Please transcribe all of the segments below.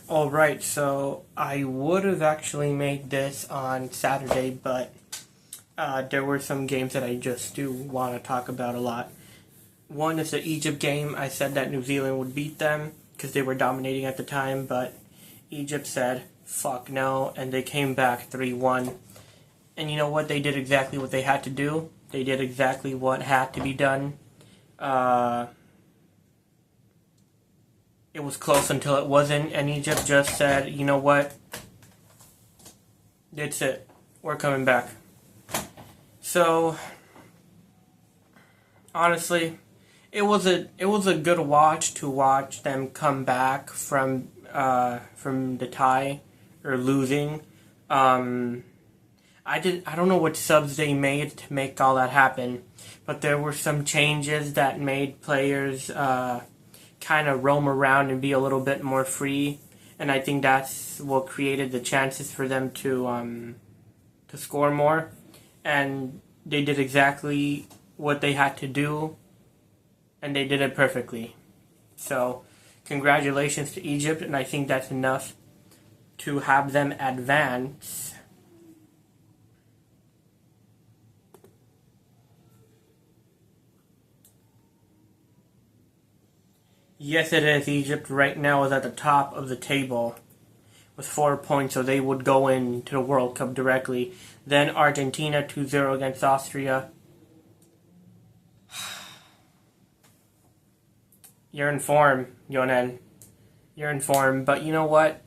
Alright, so I would have actually made this on Saturday, but there were some games that I just do want to talk about a lot. One is the Egypt game. I said that New Zealand would beat them because they were dominating at the time, but Egypt said, fuck no, and they came back 3-1. And you know what? They did exactly what they had to do. They did exactly what had to be done. It was close until it wasn't, and Egypt just said, you know what? That's it. We're coming back. So, honestly, it was a good watch to watch them come back from the tie or losing. I don't know what subs they made to make all that happen, but there were some changes that made players kind of roam around and be a little bit more free, and I think that's what created the chances for them to score more, and they did exactly what they had to do, and they did it perfectly. So, congratulations to Egypt, and I think that's enough to have them advance. Yes, it is. Egypt right now is at the top of the table with 4 points, so they would go into the World Cup directly. Then Argentina 2-0 against Austria. You're in form, Yonen. You're in form, but you know what?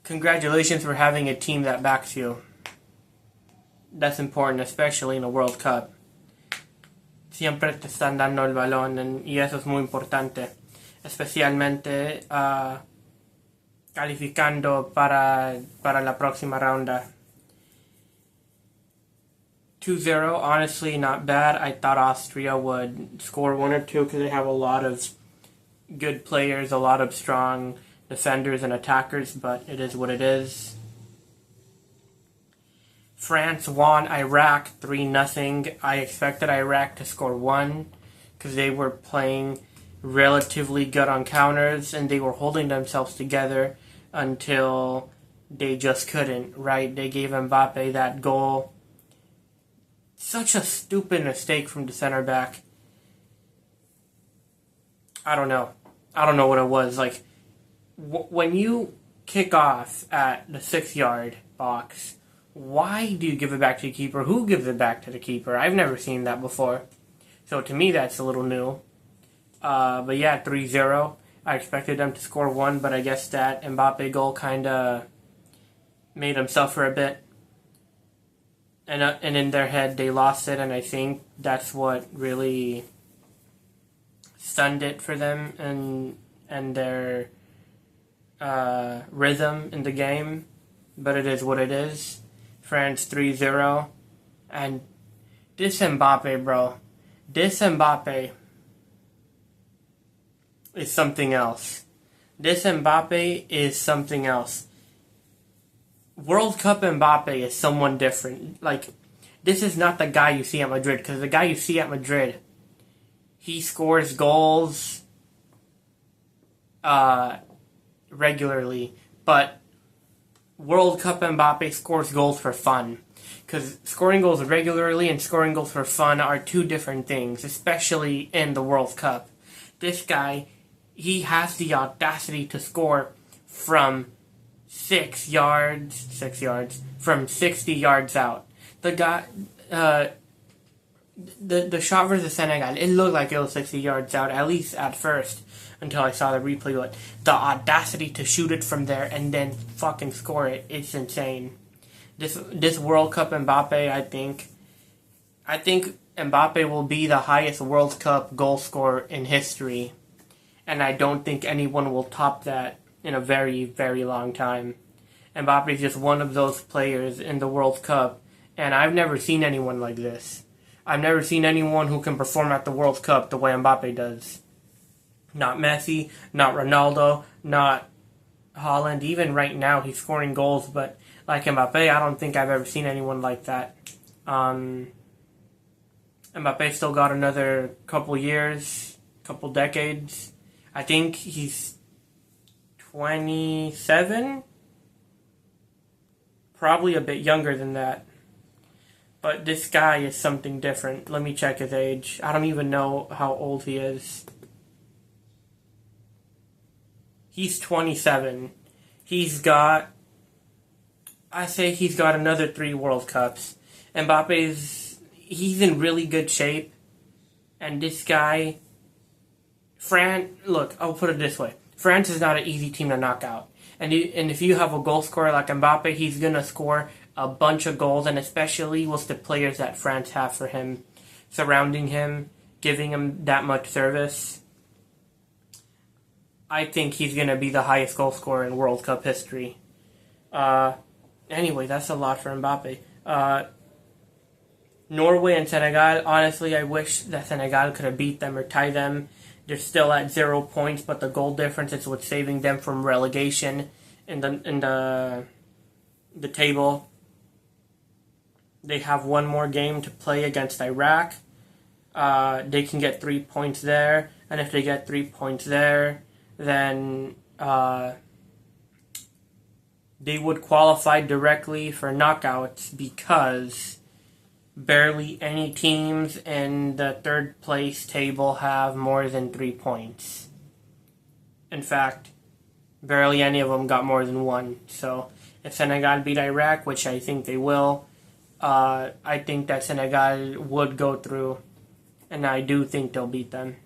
Congratulations for having a team that backs you. That's important, especially in a World Cup. Siempre te están dando el balón y eso es muy importante, especialmente calificando para la próxima ronda. 2-0, honestly not bad. I thought Austria would score one or two because they have a lot of good players, a lot of strong defenders and attackers, but it is what it is. France won Iraq 3-0. I expected Iraq to score one because they were playing relatively good on counters and they were holding themselves together until they just couldn't, right? They gave Mbappe that goal. Such a stupid mistake from the center back. I don't know what it was. Like, when you kick off at the 6-yard box, why do you give it back to the keeper? Who gives it back to the keeper? I've never seen that before. So to me, that's a little new. But yeah, 3-0. I expected them to score one, but I guess that Mbappe goal kind of made them suffer a bit. And in their head, they lost it, and I think that's what really stunned it for them and their rhythm in the game. But it is what it is. France 3-0, and this Mbappe, bro, this Mbappe is something else. This Mbappe is something else. World Cup Mbappe is someone different. Like, this is not the guy you see at Madrid, because the guy you see at Madrid, he scores goals regularly, but World Cup Mbappe scores goals for fun. Because scoring goals regularly and scoring goals for fun are two different things, especially in the World Cup. This guy, he has the audacity to score from 6 yards, from 60 yards out. The guy, the shot versus Senegal, it looked like it was 60 yards out, at least at first, until I saw the replay. But the audacity to shoot it from there and then fucking score it, it's insane. This World Cup Mbappe, I think Mbappe will be the highest World Cup goal scorer in history, and I don't think anyone will top that in a very, very long time. Mbappe is just one of those players in the World Cup, and I've never seen anyone like this. I've never seen anyone who can perform at the World Cup the way Mbappe does. Not Messi, not Ronaldo, not Haaland. Even right now, he's scoring goals, but like Mbappe, I don't think I've ever seen anyone like that. Mbappe still got another couple years, couple decades. I think he's 27? Probably a bit younger than that. But this guy is something different. Let me check his age. I don't even know how old he is. He's 27. He's got another 3 World Cups. He's in really good shape. And this guy, look, I'll put it this way. France is not an easy team to knock out. And if you have a goal scorer like Mbappe, he's going to score a bunch of goals, and especially with the players that France have for him, surrounding him, giving him that much service. I think he's going to be the highest goal scorer in World Cup history. Anyway, that's a lot for Mbappe. Norway and Senegal, honestly, I wish that Senegal could have beat them or tied them. They're still at 0 points, but the goal difference is what's saving them from relegation in the table. They have one more game to play against Iraq. They can get 3 points there, and if they get 3 points there, then they would qualify directly for knockouts, because barely any teams in the third place table have more than 3 points. In fact, barely any of them got more than 1. So if Senegal beat Iraq, which I think they will, I think that Senegal would go through, and I do think they'll beat them.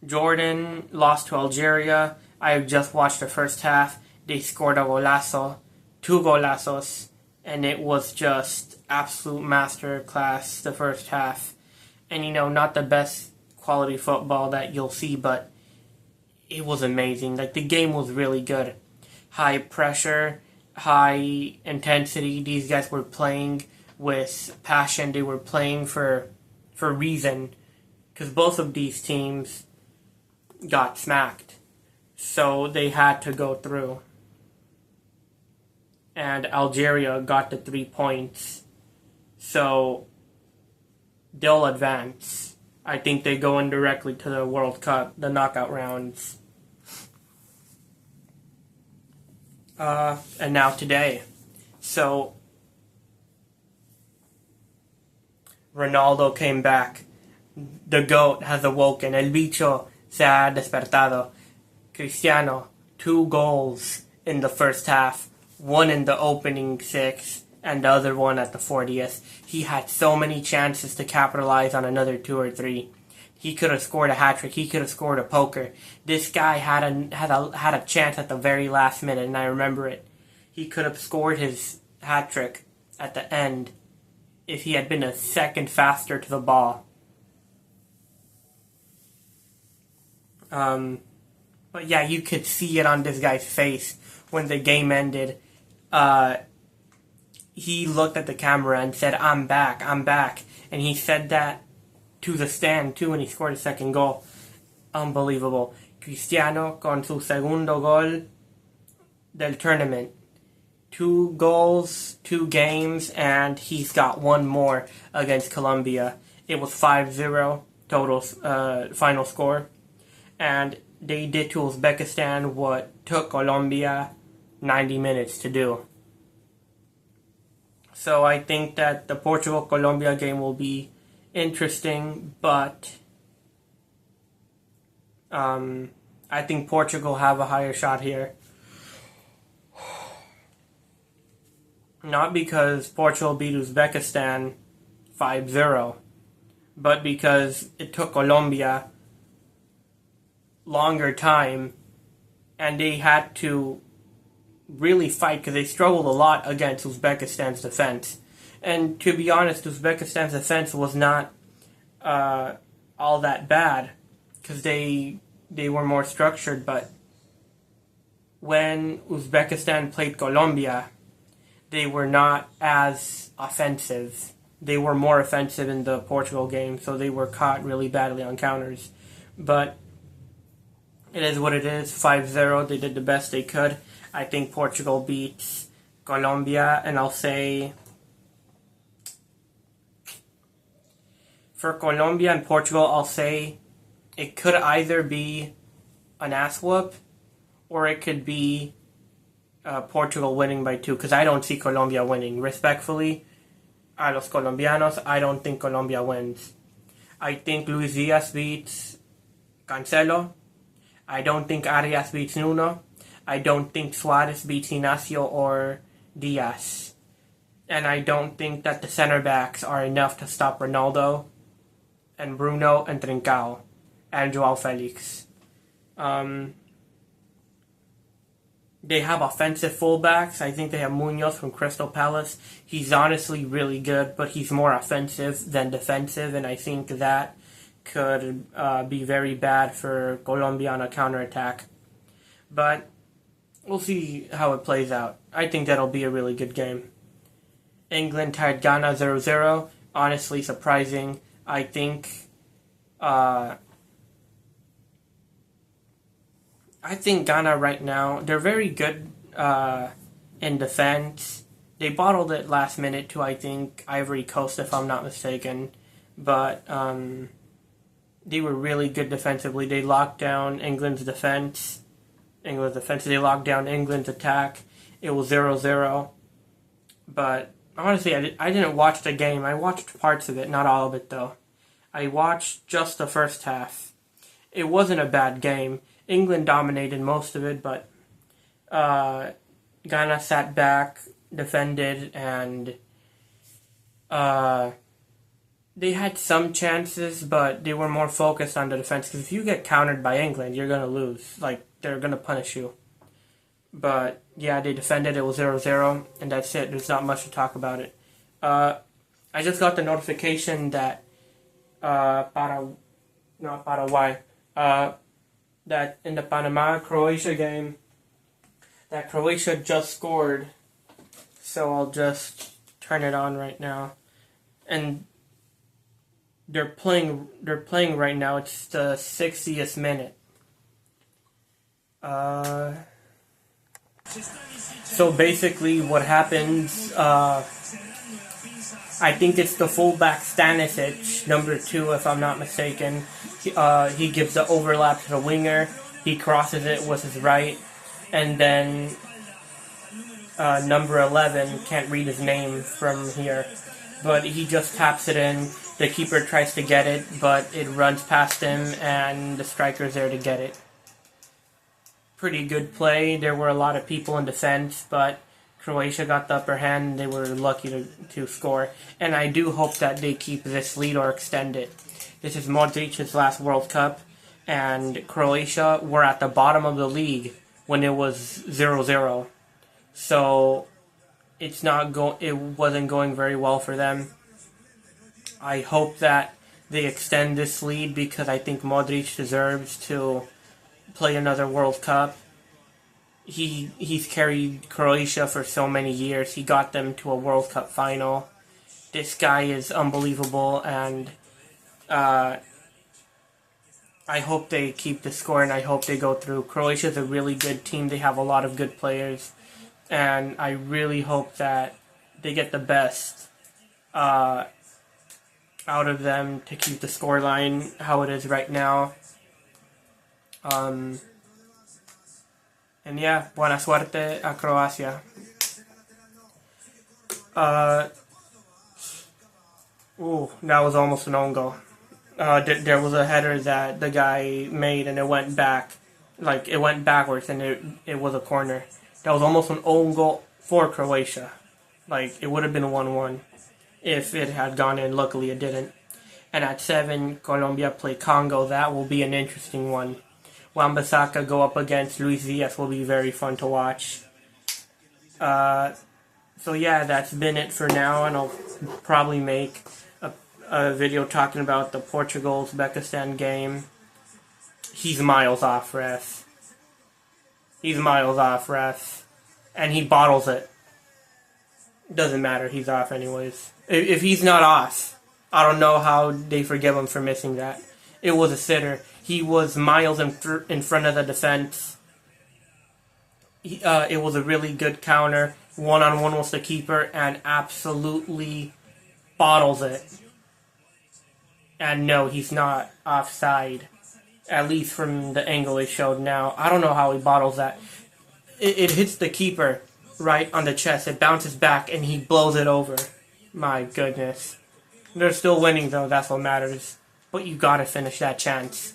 Jordan lost to Algeria. I just watched the first half. They scored a golazo, 2 golazos, and it was just absolute masterclass the first half. And not the best quality football that you'll see, but it was amazing. Like, the game was really good. High pressure, high intensity. These guys were playing with passion. They were playing for reason, because both of these teams got smacked. So they had to go through. And Algeria got the 3 points. So they'll advance. I think they go in directly to the World Cup, the knockout rounds. And now today. So Ronaldo came back. The GOAT has awoken. El bicho se ha despertado. Cristiano, 2 goals in the first half. 1 in the opening 6, and the other one at the 40th. He had so many chances to capitalize on another 2 or 3. He could have scored a hat trick. He could have scored a poker. This guy had a chance at the very last minute, and I remember it. He could have scored his hat trick at the end if he had been a second faster to the ball. But yeah, you could see it on this guy's face when the game ended. He looked at the camera and said, I'm back. And he said that to the stand too, and he scored a second goal. Unbelievable. Cristiano con su segundo gol del tournament. 2 goals, 2 games, and he's got 1 more against Colombia. It was 5-0 total final score. And they did to Uzbekistan what took Colombia 90 minutes to do. So I think that the Portugal-Colombia game will be interesting, but I think Portugal have a higher shot here. Not because Portugal beat Uzbekistan 5-0, but because it took Colombia longer time, and they had to really fight because they struggled a lot against Uzbekistan's defense. And to be honest, Uzbekistan's defense was not all that bad, because they were more structured. But when Uzbekistan played Colombia, they were not as offensive. They were more offensive in the Portugal game, so they were caught really badly on counters. But it is what it is. 5-0, they did the best they could. I think Portugal beats Colombia, and I'll say for Colombia and Portugal, I'll say it could either be an ass whoop or it could be Portugal winning by 2, because I don't see Colombia winning. Respectfully, a los colombianos, I don't think Colombia wins. I think Luis Diaz beats Cancelo. I don't think Arias beats Nuno. I don't think Suarez beats Inacio or Diaz. And I don't think that the center backs are enough to stop Ronaldo and Bruno and Trincao and Joao Felix. They have offensive fullbacks. I think they have Munoz from Crystal Palace. He's honestly really good, but he's more offensive than defensive, and I think that could be very bad for Colombia on a counterattack. But we'll see how it plays out. I think that'll be a really good game. England tied Ghana 0-0. Honestly surprising. I think Ghana right now, they're very good in defense. They bottled it last minute to, I think, Ivory Coast, if I'm not mistaken. But they were really good defensively. They locked down England's defense. They locked down England's attack. It was 0-0. But honestly, I didn't watch the game. I watched parts of it, not all of it, though. I watched just the first half. It wasn't a bad game. England dominated most of it, but Ghana sat back, defended, and they had some chances, but they were more focused on the defense. Because if you get countered by England, you're going to lose. Like, they're going to punish you. But, yeah, they defended. It was 0-0, and that's it. There's not much to talk about it. I just got the notification that Paraguay, that in the Panama-Croatia game, that Croatia just scored. So I'll just turn it on right now. And they're playing right now. It's the 60th minute. So basically what happens, I think it's the fullback Stanisic, number 2, if I'm not mistaken. He gives the overlap to the winger. He crosses it with his right. And then number 11, can't read his name from here, but he just taps it in. The keeper tries to get it, but it runs past him, and the striker's there to get it. Pretty good play. There were a lot of people in defense, but Croatia got the upper hand. They were lucky to score. And I do hope that they keep this lead or extend it. This is Modric's last World Cup, and Croatia were at the bottom of the league when it was 0-0. So it wasn't going very well for them. I hope that they extend this lead because I think Modric deserves to play another World Cup. He's carried Croatia for so many years. He got them to a World Cup final. This guy is unbelievable, and I hope they keep the score, and I hope they go through. Croatia's a really good team. They have a lot of good players, and I really hope that they get the best out of them to keep the scoreline how it is right now. And yeah, buena suerte a Croacia. That was almost an own goal. There was a header that the guy made and it went back. Like, it went backwards and it was a corner. That was almost an own goal for Croatia. Like, it would have been 1-1 if it had gone in. Luckily, it didn't. And at 7, Colombia play Congo. That will be an interesting one. Wan-Bissaka go up against Luis Diaz will be very fun to watch. So yeah, that's been it for now, and I'll probably make a video talking about the Portugal-Uzbekistan game. He's miles off, ref. He's miles off, ref. And he bottles it. Doesn't matter, he's off anyways. If he's not off, I don't know how they forgive him for missing that. It was a sitter. He was miles in front of the defense. It was a really good counter. One-on-one with the keeper and absolutely bottles it. And no, he's not offside. At least from the angle it showed now. I don't know how he bottles that. It hits the keeper right on the chest. It bounces back and he blows it over. My goodness. They're still winning though, that's what matters. But you gotta finish that chance.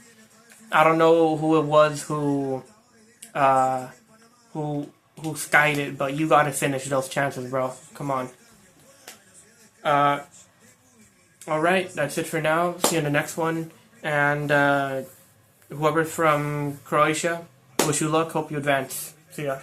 I don't know who it was who skied it, but you gotta finish those chances, bro. Come on. Alright, that's it for now. See you in the next one. And whoever's from Croatia, wish you luck, hope you advance. See ya.